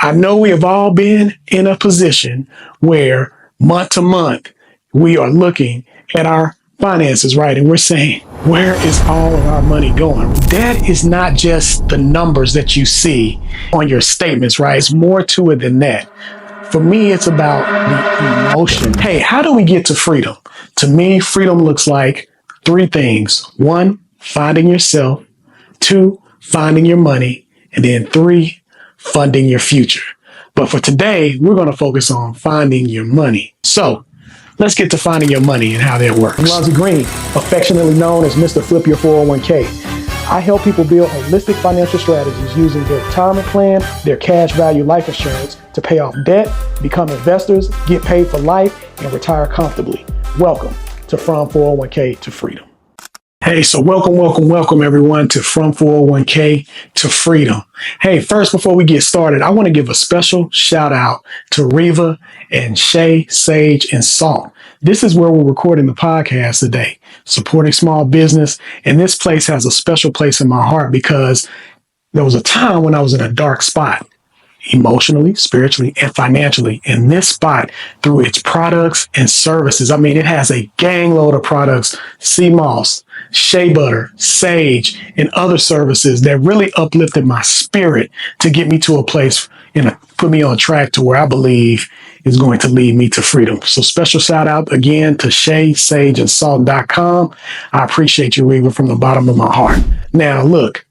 I know we have all been in a position where month to month we are looking at our finances, right? And we're saying, where is all of our money going? That is not just the numbers that you see on your statements, right? It's more to it than that. For me, it's about the emotion. Hey, how do we get to freedom? To me, freedom looks like three things. One, finding yourself. Two, finding your money. And then three, funding your future. But for today, we're going to focus on finding your money. So let's get to finding your money and how that works. I'm Lonzy Green, affectionately known as Mr. Flip Your 401k. I help people build holistic financial strategies using their retirement plan, their cash value life insurance to pay off debt, become investors, get paid for life, and retire comfortably. Welcome to From 401k to Freedom. Hey, so welcome everyone to From 401k to Freedom. Hey, first, before we get started, I want to give a special shout out to Reva and Shay, Sage, and Salt. This is where we're recording the podcast today, supporting small business. And this place has a special place in my heart because there was a time when I was in a dark spot, emotionally, spiritually, and financially. And this spot, through its products and services, I mean, it has a gang load of products, sea moss, shea butter, sage, and other services that really uplifted my spirit to get me to a place and put me on track to where I believe is going to lead me to freedom. So special shout out again to Shay, Sage, and Salt.com. I appreciate you, Reva, from the bottom of my heart. Now, look,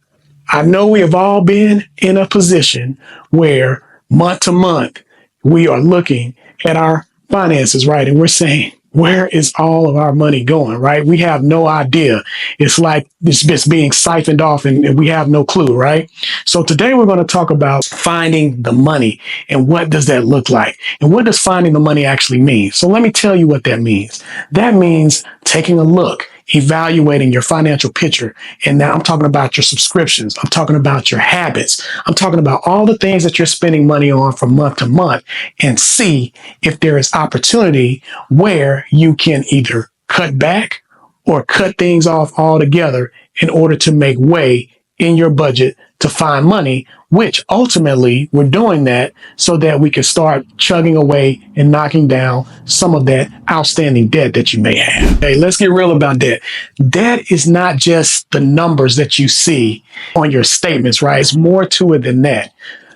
I know we have all been in a position where month to month we are looking at our finances, right? And we're saying, where is all of our money going, right? We have no idea. It's like it's just being siphoned off and we have no clue, right? So today we're going to talk about finding the money and what does that look like? And what does finding the money actually mean? So let me tell you what that means. That means taking a look, evaluating your financial picture. And now I'm talking about your subscriptions. I'm talking about your habits. I'm talking about all the things that you're spending money on from month to month and see if there is opportunity where you can either cut back or cut things off altogether in order to make way in your budget to find money, which ultimately we're doing that so that we can start chugging away and knocking down some of that outstanding debt that you may have. Hey, let's get real about debt. Debt is not just the numbers that you see on your statements, right? It's more to it than that.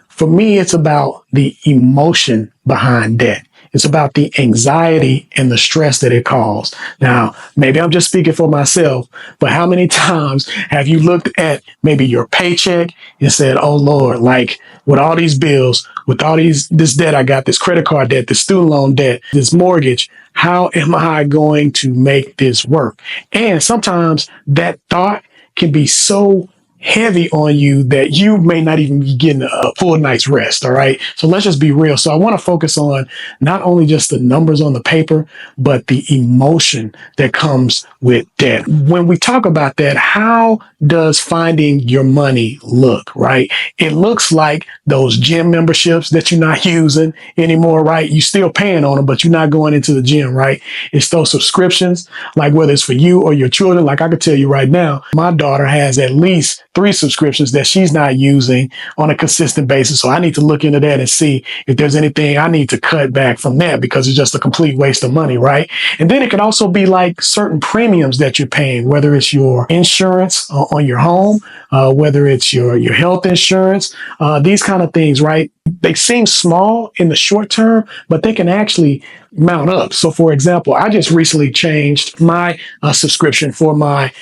For me, it's about the emotion behind debt. It's about the anxiety and the stress that it caused. Now, maybe I'm just speaking for myself, but how many times have you looked at maybe your paycheck and said, oh Lord, like with all these bills, with all this debt I got, this credit card debt, this student loan debt, this mortgage, how am I going to make this work? And sometimes that thought can be so heavy on you that you may not even be getting a full night's rest. All right. So let's just be real. So I want to focus on not only just the numbers on the paper, but the emotion that comes with debt. When we talk about that, how does finding your money look, right? It looks like those gym memberships that you're not using anymore, right? You're still paying on them, but you're not going into the gym, right? It's those subscriptions, like whether it's for you or your children. Like I could tell you right now, my daughter has at least 3 subscriptions that she's not using on a consistent basis. So I need to look into that and see if there's anything I need to cut back from that because it's just a complete waste of money, right? And then it could also be like certain premiums that you're paying, whether it's your insurance on your home, whether it's your health insurance, these kind of things, right? They seem small in the short term, but they can actually mount up. So for example, I just recently changed my subscription for my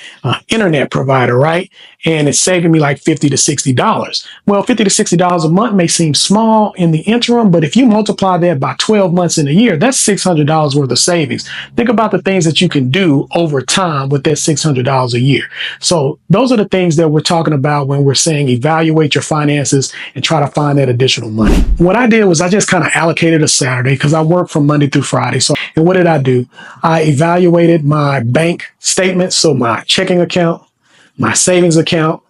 internet provider, right? And it's saving me like $50 to $60. Well, $50 to $60 a month may seem small in the interim, but if you multiply that by 12 months in a year, that's $600 worth of savings. Think about the things that you can do over time with that $600 a year. So those are the things that we're talking about when we're saying evaluate your finances and try to find that additional money. What I did was I just kind of allocated a Saturday because I work from Monday through Friday. So, and what did I do? I evaluated my bank statements. So my checking account, my savings account,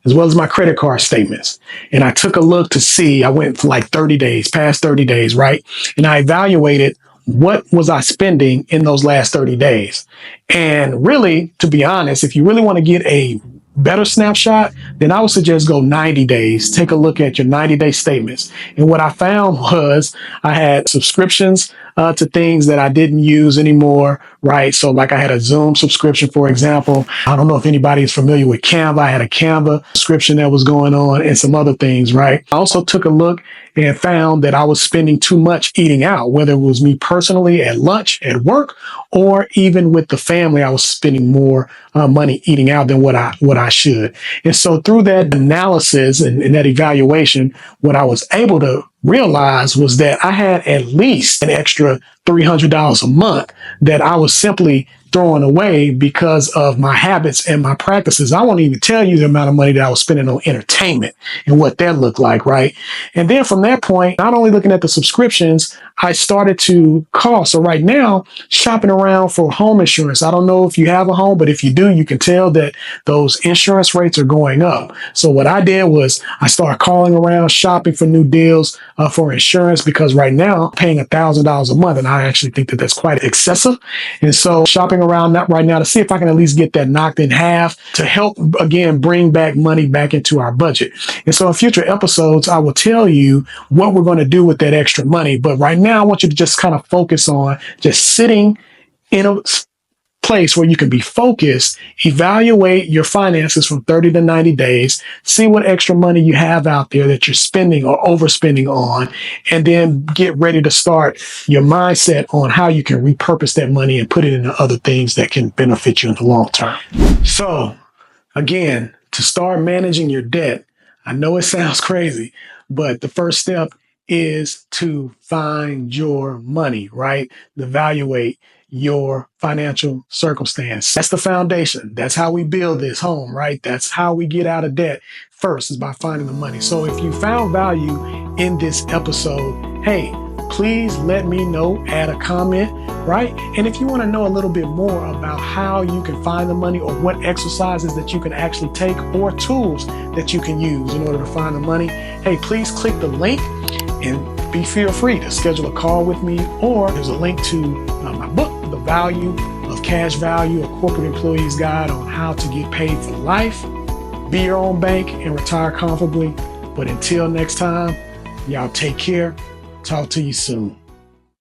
as well as my credit card statements. And I took a look to see, I went for like 30 days, past 30 days, right? And I evaluated what was I spending in those last 30 days. And really, to be honest, if you really want to get a better snapshot, then I would suggest go 90 days. Take a look at your 90-day statements. And what I found was I had subscriptions to things that I didn't use anymore, right? So like I had a Zoom subscription, for example. I don't know if anybody is familiar with Canva. I had a Canva subscription that was going on and some other things, right? I also took a look and found that I was spending too much eating out, whether it was me personally at lunch, at work, or even with the family. I was spending more money eating out than what I should. And so through that analysis and that evaluation, what I was able to realize was that I had at least an extra $300 a month that I was simply throwing away because of my habits and my practices. I won't even tell you the amount of money that I was spending on entertainment and what that looked like, right? And then from that point, not only looking at the subscriptions, I started to call. So right now, shopping around for home insurance. I don't know if you have a home, but if you do, you can tell that those insurance rates are going up. So what I did was I started calling around, shopping for new deals for insurance, because right now I'm paying $1,000 a month, and I actually think that that's quite excessive. And so shopping around that right now to see if I can at least get that knocked in half to help, again, bring back money back into our budget. And so in future episodes, I will tell you what we're going to do with that extra money. But right now, I want you to just kind of focus on just sitting in a place where you can be focused, evaluate your finances from 30 to 90 days, see what extra money you have out there that you're spending or overspending on, and then get ready to start your mindset on how you can repurpose that money and put it into other things that can benefit you in the long term. So again, to start managing your debt, I know it sounds crazy, but the first step is to find your money, right? Evaluate your financial circumstance. That's the foundation. That's how we build this home, right? That's how we get out of debt. First is by finding the money. So if you found value in this episode, hey, please let me know, add a comment, right? And if you want to know a little bit more about how you can find the money or what exercises that you can actually take or tools that you can use in order to find the money, hey, please click the link and feel free to schedule a call with me, or there's a link to my book, The Value of Cash Value, a Corporate Employee's Guide on How to Get Paid for Life, Be Your Own Bank, and Retire Comfortably. But until next time, y'all take care. Talk to you soon.